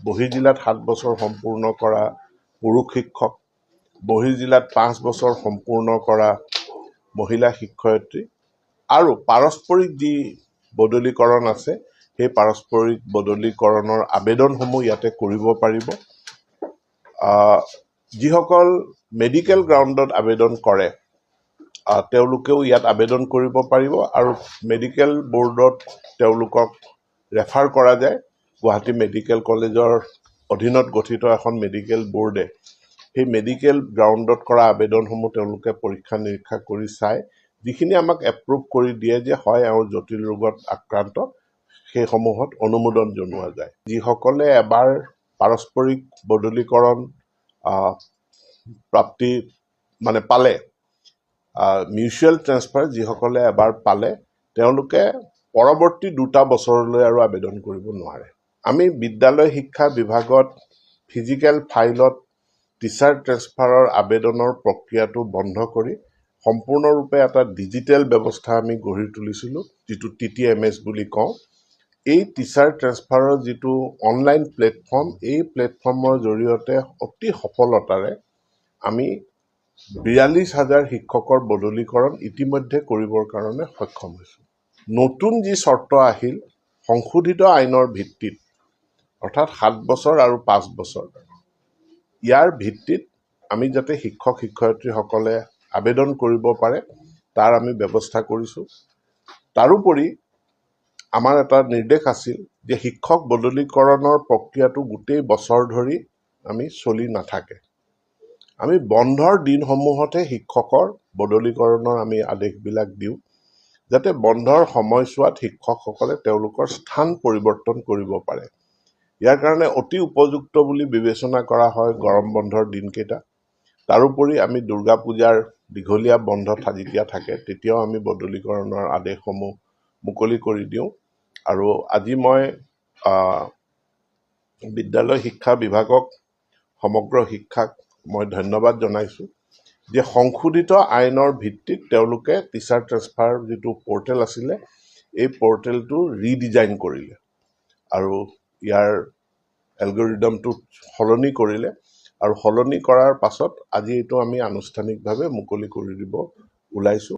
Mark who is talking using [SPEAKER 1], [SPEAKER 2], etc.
[SPEAKER 1] বহিজিলাত 7 বছৰ সম্পূৰ্ণ কৰা পুৰুষ শিক্ষক, বহিজিলাত 5 বছৰ সম্পূৰ্ণ কৰা মহিলা শিক্ষয়িত্ৰী আৰু পাৰস্পৰিক যি বদলীকৰণ আছে সেই পাৰস্পৰিক বদলীকৰণৰ আবেদনসমূহ ইয়াতে কৰিব পাৰিব। যিসকল মেডিকেল গ্ৰাউণ্ডত আবেদন কৰে তেওঁলোকেও ইয়াত আবেদন কৰিব পাৰিব আৰু মেডিকেল বোৰ্ডত তেওঁলোকক ৰেফাৰ কৰা যায়। গুৱাহাটী মেডিকেল কলেজৰ অধীনত গঠিত এখন মেডিকেল বোৰ্ডে সেই মেডিকেল গ্ৰাউণ্ডত কৰা আবেদনসমূহ তেওঁলোকে পৰীক্ষা নিৰীক্ষা কৰি চাই যিখিনি আমাক এপ্ৰুভ কৰি দিয়ে যে হয় এওঁ জটিল ৰোগত আক্ৰান্ত, সেইসমূহত অনুমোদন জনোৱা যায়। যিসকলে এবাৰ পাৰস্পৰিক বদলীকৰণ প্ৰাপ্তি পালে, মিউচুৱেল ট্ৰেন্সফাৰ যিসকলে এবাৰ পালে তেওঁলোকে পৰৱৰ্তী 2টা বছৰলৈ আৰু আবেদন কৰিব নোৱাৰে। আমি বিদ্যালয় শিক্ষা বিভাগত ফিজিকেল ফাইলত টিচাৰ ট্ৰেন্সফাৰৰ আবেদনৰ প্ৰক্ৰিয়াটো বন্ধ কৰি সম্পূৰ্ণৰূপে এটা ডিজিটেল ব্যৱস্থা আমি গঢ়ি তুলিছিলোঁ, যিটো TTMS বুলি কওঁ। এই টিচাৰ ট্ৰেন্সফাৰৰ যিটো অনলাইন প্লেটফৰ্ম, এই প্লেটফৰ্মৰ জৰিয়তে অতি সফলতাৰে আমি 42,000 শিক্ষকৰ বদলীকৰণ ইতিমধ্যে কৰিবৰ কাৰণে সক্ষম হৈছোঁ। নতুন যি চৰ্ত আহিল সংশোধিত আইনৰ ভিত্তিত, অৰ্থাৎ 7 বছৰ আৰু 5 বছৰ, ইয়াৰ ভিত্তিত আমি যাতে শিক্ষক শিক্ষয়িত্ৰীসকলে আবেদন কৰিব পাৰে তাৰ আমি ব্যৱস্থা কৰিছোঁ। তাৰোপৰি আমাৰ এটা নিৰ্দেশ আছিল যে শিক্ষক বদলীকৰণৰ প্ৰক্ৰিয়াটো গোটেই বছৰ ধৰি আমি চলি নাথাকে। আমি বন্ধৰ দিনসমূহতহে শিক্ষকৰ বদলীকৰণৰ আমি আদেশবিলাক দিওঁ, যাতে বন্ধৰ সময়ছোৱাত শিক্ষকসকলে তেওঁলোকৰ স্থান পৰিৱৰ্তন কৰিব পাৰে। ইয়াৰ কাৰণে অতি উপযুক্ত বুলি বিবেচনা কৰা হয় গৰম বন্ধৰ দিনকেইটা। তাৰোপৰি আমি দুৰ্গা পূজাৰ দীঘলীয়া বন্ধ যেতিয়া থাকে তেতিয়াও আমি বদলীকৰণৰ আদেশসমূহ মুকলি কৰি দিওঁ। আৰু আজি মই বিদ্যালয় শিক্ষা বিভাগক, সমগ্ৰ শিক্ষাক মই ধন্যবাদ জনাইছোঁ যে সংশোধিত আইনৰ ভিত্তিত তেওঁলোকে টিচাৰ ট্ৰেন্সফাৰ যিটো পৰ্টেল আছিলে এই পৰ্টেলটো ৰিডিজাইন কৰিলে আৰু ইয়াৰ এলগৰিদমটো সলনি কৰিলে আৰু সলনি কৰাৰ পাছত আজি এইটো আমি আনুষ্ঠানিকভাৱে মুকলি কৰি দিব ওলাইছোঁ।